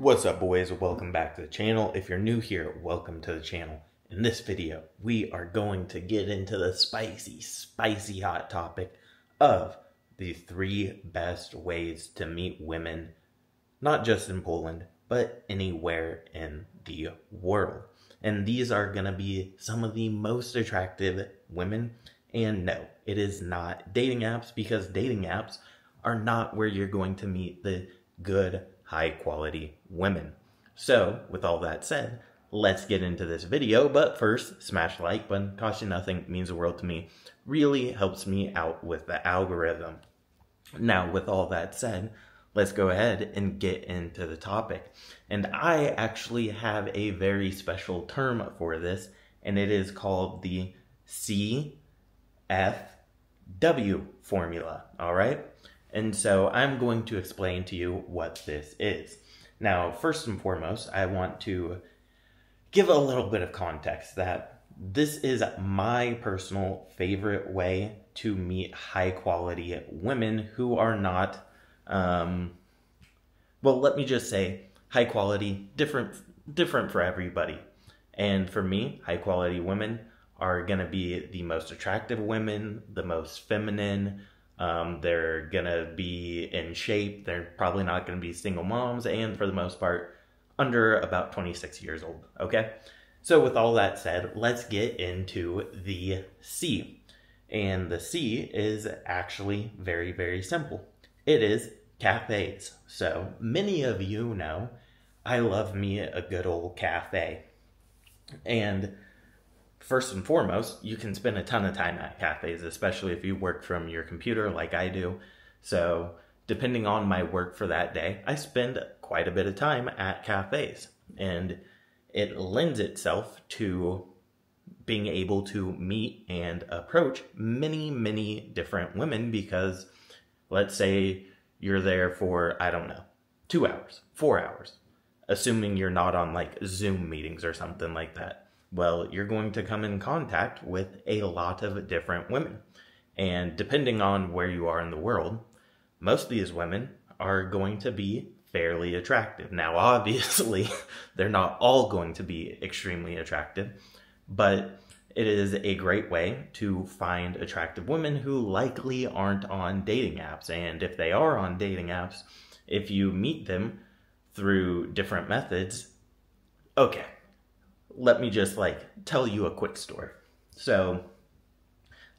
What's up, boys? Welcome back to the channel. If you're new here, welcome to the channel. In this video, we are going to get into the spicy hot topic of the 3 best ways to meet women, not just in Poland, but anywhere in the world. And these are going to be some of the most attractive women. And no, it is not dating apps, because dating apps are not where you're going to meet the good, high-quality women. So, with all that said, let's get into this video. But first, smash the like button. Costs you nothing, means the world to me. Really helps me out with the algorithm. Now, with all that said, let's go ahead and get into the topic. And I actually have a very special term for this, and it is called the CFW Formula, all right? And so I'm going to explain to you what this is. Now, first and foremost, I want to give a little bit of context that this is my personal favorite way to meet high-quality women who are not, well, let me just say, high quality, different for everybody. And for me, high-quality women are going to be the most attractive women, the most feminine. They're gonna be in shape. They're probably not gonna be single moms, and for the most part, under about 26 years old, okay? So with all that said, let's get into the C. And the C is actually very, very simple. It is cafes. So many of you know I love me a good old cafe. And first and foremost, you can spend a ton of time at cafes, especially if you work from your computer like I do. So depending on my work for that day, I spend quite a bit of time at cafes. And it lends itself to being able to meet and approach many different women, because let's say you're there for, I don't know, 2 hours, 4 hours, assuming you're not on like Zoom meetings or something like that. Well, you're going to come in contact with a lot of different women. And depending on where you are in the world, most of these women are going to be fairly attractive. Now, obviously, they're not all going to be extremely attractive, but it is a great way to find attractive women who likely aren't on dating apps. And if they are on dating apps, if you meet them through different methods, okay. Let me just tell you a quick story. So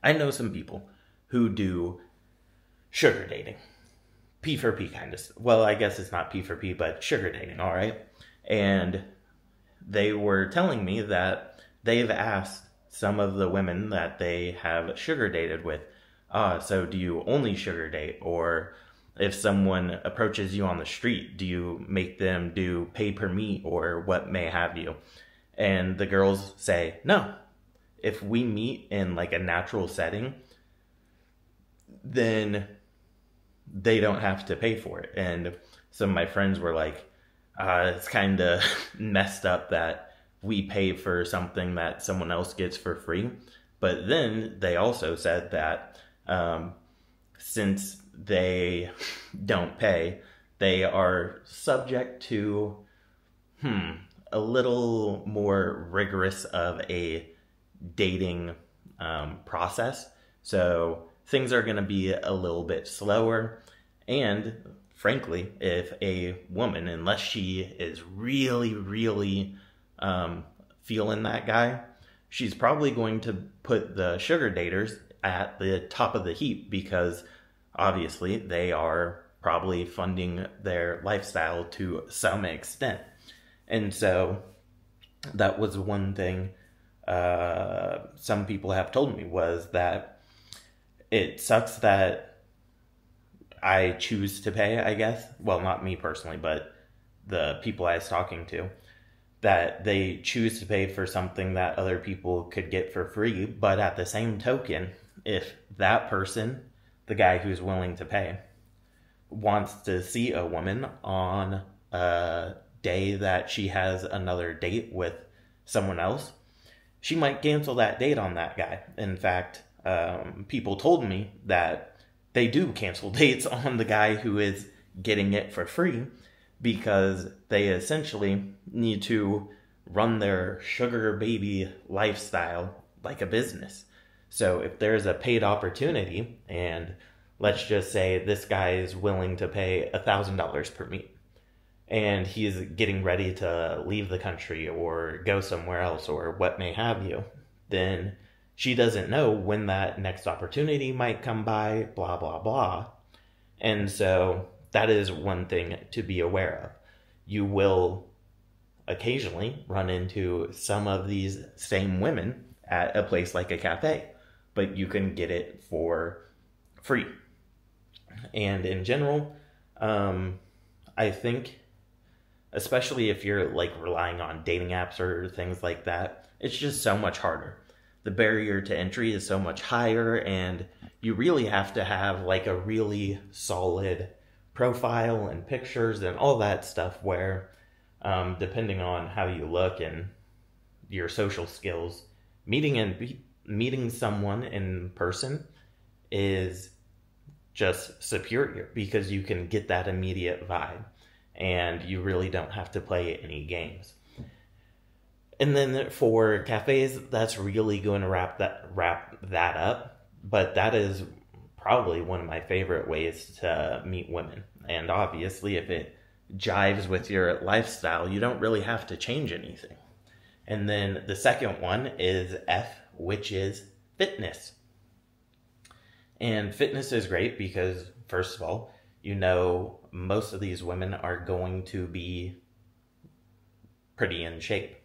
I know some people who do sugar dating. P for P kind of. Well, I guess it's not P for P, but sugar dating, all right? And they were telling me that they've asked some of the women that they have sugar dated with, so do you only sugar date? Or if someone approaches you on the street, do you make them do pay per meet or what may have you? And the girls say, no, if we meet in a natural setting, then they don't have to pay for it. And some of my friends were like, it's kind of messed up that we pay for something that someone else gets for free. But then they also said that since they don't pay, they are subject to, a little more rigorous of a dating process. So things are going to be a little bit slower. And frankly, if a woman, unless she is really feeling that guy, she's probably going to put the sugar daters at the top of the heap, because obviously they are probably funding their lifestyle to some extent. And so that was one thing some people have told me, was that it sucks that I choose to pay, I guess. Well, not me personally, but the people I was talking to, that they choose to pay for something that other people could get for free. But at the same token, if that person, the guy who's willing to pay, wants to see a woman on a day that she has another date with someone else, she might cancel that date on that guy. In fact, people told me that they do cancel dates on the guy who is getting it for free, because they essentially need to run their sugar baby lifestyle like a business. So if there's a paid opportunity, and let's just say this guy is willing to pay $1,000 per meet, and he's getting ready to leave the country or go somewhere else or what may have you, then she doesn't know when that next opportunity might come by, blah, blah, blah. And so that is one thing to be aware of. You will occasionally run into some of these same women at a place like a cafe, but you can get it for free. And in general, I think, especially if you're like relying on dating apps or things like that, it's just so much harder. The barrier to entry is so much higher, and you really have to have like a really solid profile and pictures and all that stuff where, depending on how you look and your social skills, meeting someone in person is just superior because you can get that immediate vibe and you really don't have to play any games. And then for cafes, that's really going to wrap that up. But that is probably one of my favorite ways to meet women. And obviously, if it jives with your lifestyle, you don't really have to change anything. And then the second one is F, which is fitness. And fitness is great because, first of all, you know most of these women are going to be pretty in shape.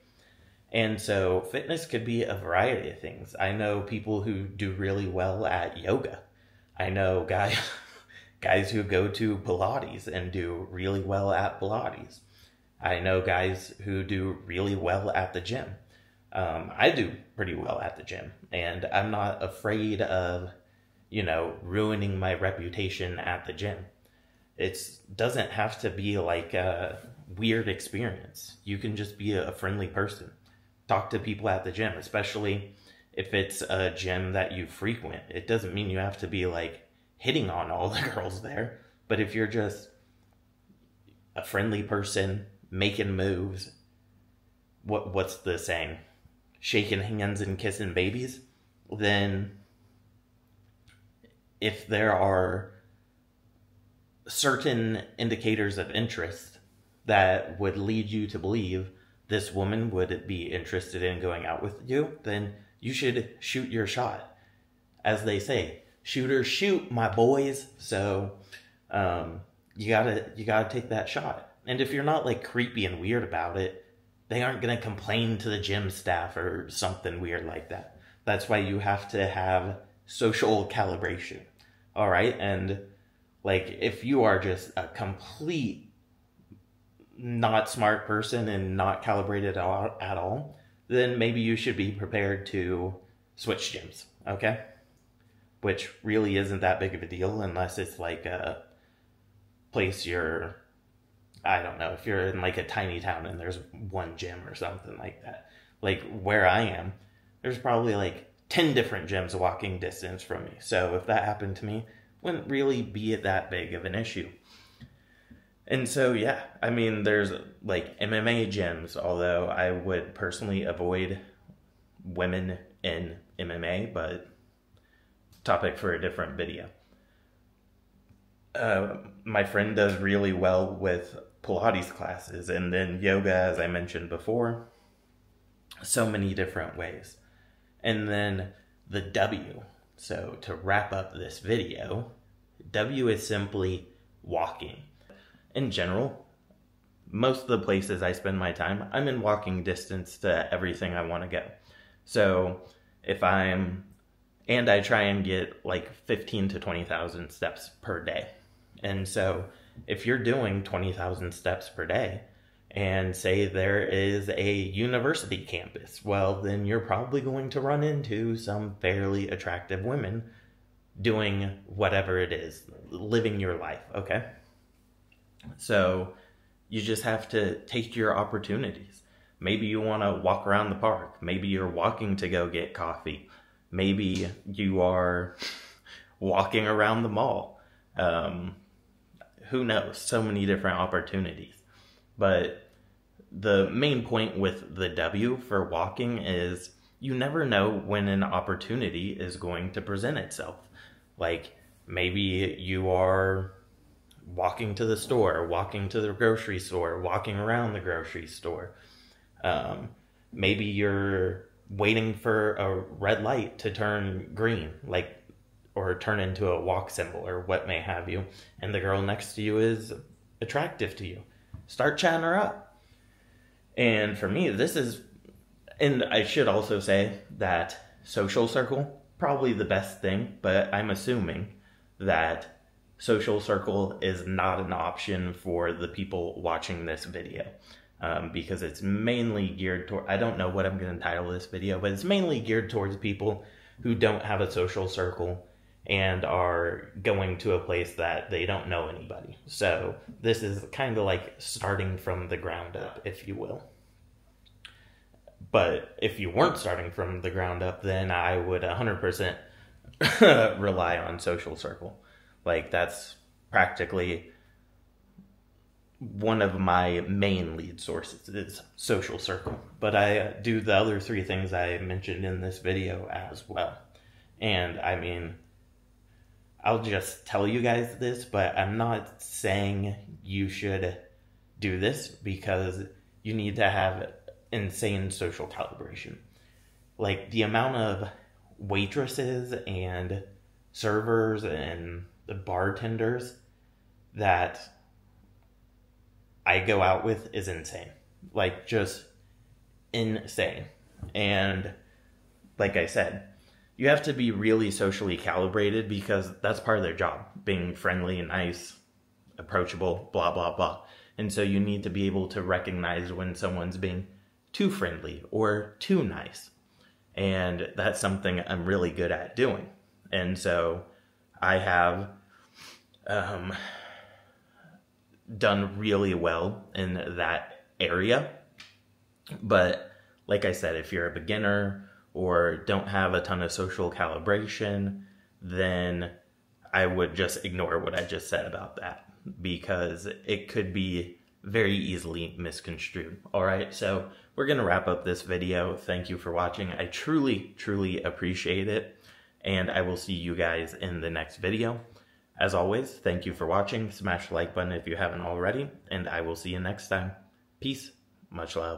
And so fitness could be a variety of things. I know people who do really well at yoga. I know guys who go to Pilates and do really well at Pilates. I know guys who do really well at the gym. I do pretty well at the gym, and I'm not afraid of, ruining my reputation at the gym. It doesn't have to be like a weird experience. You can just be a friendly person. Talk to people at the gym, especially if it's a gym that you frequent. It doesn't mean you have to be like hitting on all the girls there, but if you're just a friendly person making moves, what's the saying? Shaking hands and kissing babies, then if there are certain indicators of interest that would lead you to believe this woman would be interested in going out with you, then you should shoot your shot. As they say, shooters shoot, my boys. So you gotta take that shot. And if you're not like creepy and weird about it, they aren't gonna complain to the gym staff or something weird like that. That's why you have to have social calibration. All right, and like if you are just a complete not smart person and not calibrated at all, then maybe you should be prepared to switch gyms, okay? Which really isn't that big of a deal unless it's like a place I don't know, if you're in like a tiny town and there's one gym or something like that. Like where I am, there's probably like 10 different gyms walking distance from me. So if that happened to me, it wouldn't really be that big of an issue. And so, yeah, I mean, there's like MMA gyms, although I would personally avoid women in MMA, but topic for a different video. My friend does really well with Pilates classes, and then yoga, as I mentioned before, so many different ways. And then the W. So to wrap up this video, W is simply walking. In general, most of the places I spend my time, I'm in walking distance to everything I want to go. So if I try and get like 15 to 20,000 steps per day. And so if you're doing 20,000 steps per day and say there is a university campus, well, then you're probably going to run into some fairly attractive women doing whatever it is, living your life, okay? So you just have to take your opportunities. Maybe you want to walk around the park. Maybe you're walking to go get coffee. Maybe you are walking around the mall. Who knows? So many different opportunities. But the main point with the W for walking is you never know when an opportunity is going to present itself. Like maybe you are walking to the store, walking to the grocery store, walking around the grocery store. Maybe you're waiting for a red light to turn green, or turn into a walk symbol or what may have you, and the girl next to you is attractive to you. Start chatting her up. And for me, and I should also say that social circle, probably the best thing, but I'm assuming that social circle is not an option for the people watching this video. Because it's mainly geared toward, I don't know what I'm going to title this video, but it's mainly geared towards people who don't have a social circle and are going to a place that they don't know anybody. So this is kind of like starting from the ground up, if you will. But if you weren't starting from the ground up, then I would 100% rely on social circle. Like that's practically one of my main lead sources is social circle. But I do the other 3 things I mentioned in this video as well. And I mean, I'll just tell you guys this, but I'm not saying you should do this because you need to have insane social calibration. Like the amount of waitresses and servers and the bartenders that I go out with is insane. Like just insane. And like I said, you have to be really socially calibrated because that's part of their job, being friendly, nice, approachable, blah, blah, blah. And so you need to be able to recognize when someone's being too friendly or too nice. And that's something I'm really good at doing. And so I have done really well in that area. But like I said, if you're a beginner or don't have a ton of social calibration, then I would just ignore what I just said about that because it could be very easily misconstrued. All right, so we're going to wrap up this video. Thank you for watching. I truly, truly appreciate it, and I will see you guys in the next video. As always, thank you for watching. Smash the like button if you haven't already, and I will see you next time. Peace. Much love.